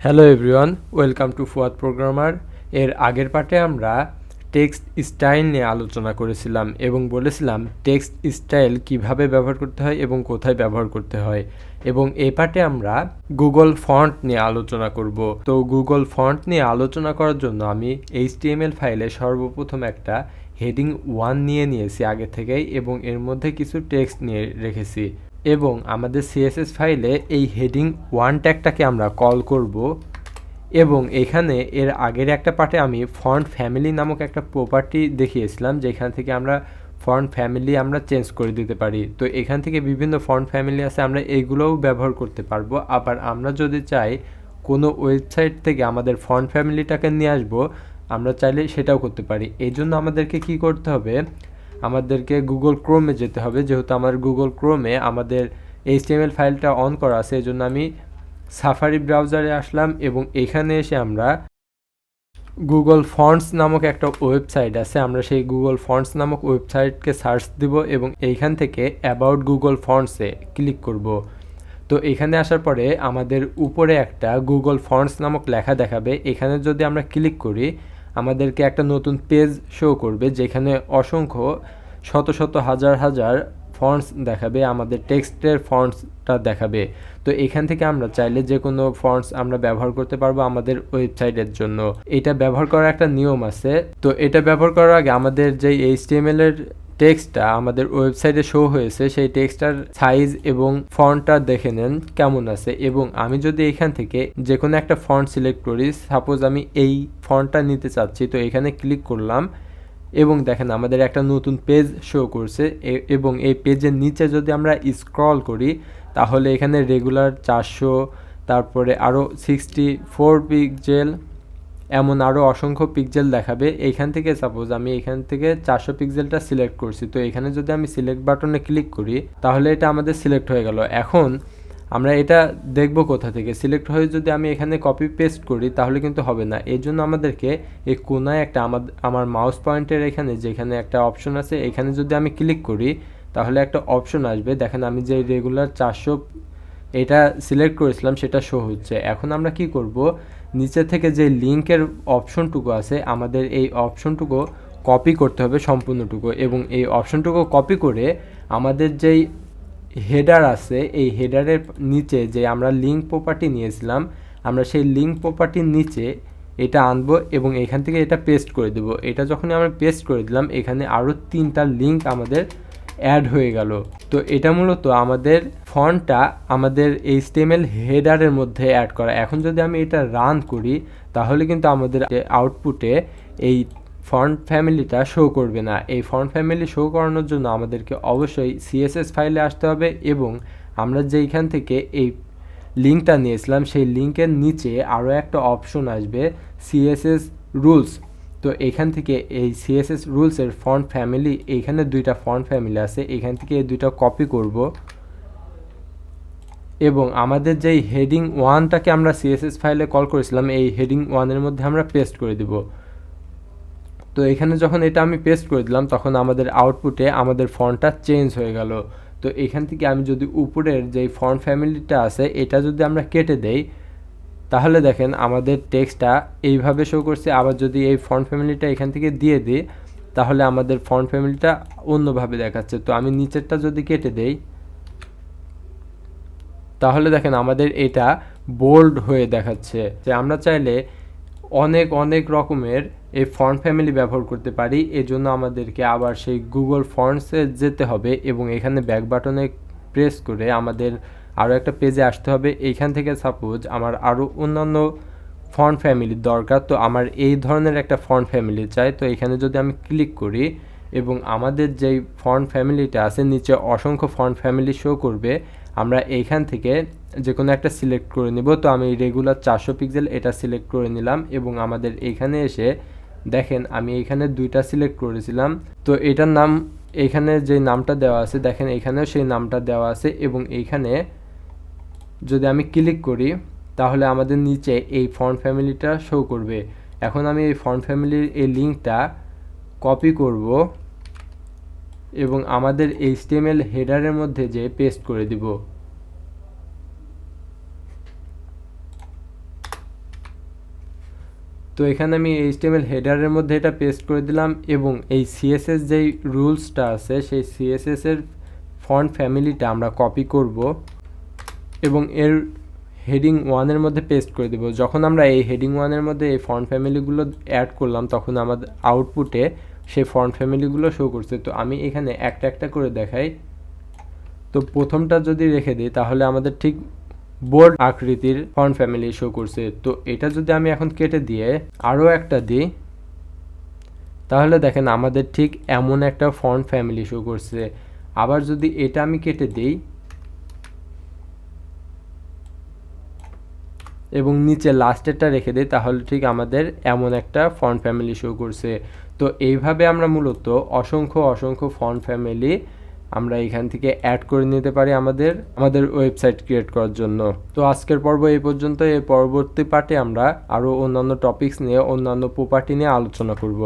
Hello everyone, welcome to Fuad programmer. এর আগের পার্টে আমরা টেক্সট স্টাইল নিয়ে আলোচনা করেছিলাম এবং বলেছিলাম টেক্সট স্টাইল কিভাবে ব্যবহার করতে হয় এবং কোথায় ব্যবহার করতে হয়। এবং এই পার্টে আমরা গুগল ফন্ট নিয়ে আলোচনা করব। তো গুগল ফন্ট নিয়ে আলোচনা করার জন্য আমি HTML ফাইলে সর্বপ্রথম একটা হেডিং 1 নিয়ে নিয়েছি আগে থেকেই এবং এর মধ্যে কিছু টেক্সট নিয়ে রেখেছি। এবং আমাদের CSS ফাইলে এই হেডিং 1 ট্যাগটাকে আমরা কল করব এবং এখানে এর আগের একটা পার্টে আমি ফন্ট ফ্যামিলি নামক একটা প্রপার্টি দেখিয়েছিলাম যেখান থেকে আমরা ফন্ট ফ্যামিলি আমরা চেঞ্জ করে দিতে পারি। তো এখান থেকে বিভিন্ন ফন্ট ফ্যামিলি আছে, আমরা এইগুলোও ব্যবহার করতে পারবো। আবার আমরা যদি চাই কোনো ওয়েবসাইট থেকে আমাদের ফন্ট ফ্যামিলিটাকে নিয়ে আসবো, আমরা চাইলে সেটাও করতে পারি। এই জন্য আমাদেরকে কি করতে হবে, আমাদেরকে গুগল ক্রোমে যেতে হবে। যেহেতু আমার গুগল ক্রোমে আমাদের HTML ফাইলটা অন করা আছে, এই জন্য আমি সাফারি ব্রাউজারে আসলাম এবং এখানে এসে আমরা গুগল ফন্টস নামক একটা ওয়েবসাইট আছে, আমরা সেই গুগল ফন্টস নামক ওয়েবসাইটকে সার্চ দিব এবং এইখান থেকে অ্যাবাউট গুগল ফন্টসে ক্লিক করব। তো এখানে আসার পরে আমাদের উপরে একটা গুগল ফন্টস নামক লেখা দেখাবে। এখানে যদি আমরা ক্লিক করি আমাদেরকে একটা নতুন পেজ শো করবে যেখানে অসংখ্য শত শত হাজার হাজার ফন্টস দেখাবে, আমাদের টেক্সটের ফন্টসটা দেখাবে। তো এখান থেকে আমরা চাইলে যে কোনো ফন্টস আমরা ব্যবহার করতে পারবো আমাদের ওয়েবসাইটের জন্য। এটা ব্যবহার করার একটা নিয়ম আছে। তো এটা ব্যবহার করার আগে আমাদের যে HTML এর টেক্সটটা আমাদের ওয়েবসাইটে শো হয়েছে সেই টেক্সটটার সাইজ এবং ফন্টটা দেখে নেন কেমন আছে। এবং আমি যদি এখান থেকে যে কোনো একটা ফন্ট সিলেক্ট করি, সাপোজ আমি এই ফন্টটা নিতে চাচ্ছি, তো এখানে ক্লিক করলাম এবং দেখেন আমাদের একটা নতুন পেজ শো করছে। এবং এই পেজের নিচে যদি আমরা স্ক্রল করি তাহলে এখানে রেগুলার 400, তারপরে আরও 64 পিক্সেল, এমন আরও অসংখ্য পিক্সেল দেখাবে। এইখান থেকে সাপোজ আমি এখান থেকে 400 পিক্সেলটা সিলেক্ট করছি, তো এখানে যদি আমি সিলেক্ট বাটনে ক্লিক করি তাহলে এটা আমাদের সিলেক্ট হয়ে গেল। এখন আমরা এটা দেখব কোথা থেকে, সিলেক্ট হয়ে যদি আমি এখানে কপি পেস্ট করি তাহলে কিন্তু হবে না। এই জন্য আমাদেরকে এই কোনায় একটা আমার মাউস পয়েন্টের এখানে যেখানে একটা অপশন আছে এখানে যদি আমি ক্লিক করি তাহলে একটা অপশন আসবে। দেখেন আমি যে রেগুলার 400 এটা সিলেক্ট করেছিলাম সেটা শো হচ্ছে। এখন আমরা কি করব, নিচে থেকে যে লিঙ্কের অপশনটুকু আছে আমাদের এই অপশনটুকু কপি করতে হবে সম্পূর্ণটুকু, এবং এই অপশনটুকু কপি করে আমাদের যেই হেডার আছে এই হেডারের নিচে যে আমরা লিঙ্ক প্রপার্টি নিয়েছিলাম আমরা সেই লিঙ্ক প্রপার্টির নিচে এটা আনবো এবং এখান থেকে এটা পেস্ট করে দেব। এটা যখন আমরা পেস্ট করে দিলাম এখানে আরও 3টা লিঙ্ক আমাদের অ্যাড হয়ে গেল। তো এটা মূলত আমাদের ফন্টটা আমাদের HTML হেডারের মধ্যে অ্যাড করা। এখন যদি আমি এটা রান করি তাহলে কিন্তু আমাদের আউটপুটে এই ফন্ট ফ্যামিলিটা শো করবে না। এই ফন্ট ফ্যামিলি শো করানোর জন্য আমাদেরকে অবশ্যই CSS ফাইলে আসতে হবে এবং আমরা যেইখান থেকে এই লিঙ্কটা নিয়েছিলাম সেই লিঙ্কের নিচে আরও একটা অপশন আসবে CSS রুলস। তো এখান থেকে এই CSS রুলসের ফন্ট ফ্যামিলি, এইখানে 2টা ফন্ট ফ্যামিলি আছে, এখান থেকে এই 2টা কপি করব এবং আমাদের যেই হেডিং 1টাকে আমরা CSS ফাইলে কল করেছিলাম এই হেডিং 1-এর মধ্যে আমরা পেস্ট করে দিব। তো এখানে যখন এটা আমি পেস্ট করে দিলাম তখন আমাদের আউটপুটে আমাদের ফন্টটা চেঞ্জ হয়ে গেল। তো এখান থেকে আমি যদি উপরের যেই ফন্ট ফ্যামিলিটা আছে এটা যদি আমরা কেটে দেই তাহলে দেখেন আমাদের টেক্সটটা এইভাবে শো করছে। আবার যদি এই ফন্ট ফ্যামিলিটা এখান থেকে দিয়ে দিই তাহলে আমাদের ফন্ট ফ্যামিলিটা অন্যভাবে দেখাচ্ছে। তো আমি নিচেরটা যদি কেটে দেই তাহলে দেখেন আমাদের এটা বোল্ড হয়ে দেখাচ্ছে। যে আমরা চাইলে অনেক অনেক রকমের এই ফন্ট ফ্যামিলি ব্যবহার করতে পারি। এজন্য আমাদেরকে আবার সেই গুগল ফন্টসে যেতে হবে এবং এখানে ব্যাক বাটনে প্রেস করে আমাদের আরও একটা পেজে আসতে হবে। এইখান থেকে সাপোজ আমার আরও অন্যান্য ফন্ট ফ্যামিলির দরকার, তো আমার এই ধরনের একটা ফন্ট ফ্যামিলি চাই। তো এখানে যদি আমি ক্লিক করি এবং আমাদের যেই ফন্ট ফ্যামিলিটা আছে নিচে অসংখ্য ফন্ট ফ্যামিলি শো করবে, আমরা এইখান থেকে যে কোনো একটা সিলেক্ট করে নিব। তো আমি রেগুলার 400 পিক্সেল এটা সিলেক্ট করে নিলাম এবং আমাদের এইখানে এসে দেখেন আমি এখানে 2টা সিলেক্ট করেছিলাম। তো এটার নাম এখানে যে নামটা দেওয়া আছে দেখেন এখানেও সেই নামটা দেওয়া আছে এবং এইখানে যদি আমি ক্লিক করি তাহলে আমাদের নিচে এই ফন্ট ফ্যামিলিটা শো করবে। এখন আমি এই ফন্ট ফ্যামিলির এই লিঙ্কটা কপি করব এবং আমাদের HTML হেডারের মধ্যে যে পেস্ট করে দিব। তো এখানে আমি HTML হেডারের মধ্যে এটা পেস্ট করে দিলাম এবং এই CSS যেই রুলসটা আছে সেই CSS এর ফন্ট ফ্যামিলিটা আমরা কপি করব এবং এর হেডিং 1 এর মধ্যে পেস্ট করে দেব। যখন আমরা এই হেডিং 1 এর মধ্যে এই ফন্ট ফ্যামিলিগুলো অ্যাড করলাম তখন আমাদের আউটপুটে সেই ফন্ট ফ্যামিলিগুলো শো করছে। তো আমি এখানে একটা একটা করে দেখাই। তো প্রথমটা যদি রেখে দিই তাহলে আমাদের ঠিক বোর্ড আকৃতির ফন্ট ফ্যামিলি শো করছে। তো এটা যদি আমি এখন কেটে দিয়ে আরও একটা দিই তাহলে দেখেন আমাদের ঠিক এমন একটা ফন্ট ফ্যামিলি শো করছে। আবার যদি এটা আমি কেটে দিই এবং নিচে লাস্টেরটা রেখে দিই তাহলে ঠিক আমাদের এমন একটা ফন্ট ফ্যামিলি শো করছে। তো এইভাবে আমরা মূলত অসংখ্য ফন্ট ফ্যামিলি আমরা এখান থেকে অ্যাড করে নিতে পারি আমাদের ওয়েবসাইট ক্রিয়েট করার জন্য। তো আজকের পর্ব এই পর্যন্ত। এর পরবর্তী পার্টে আমরা আরও অন্যান্য টপিকস নিয়ে অন্যান্য প্রপার্টি নিয়ে আলোচনা করব।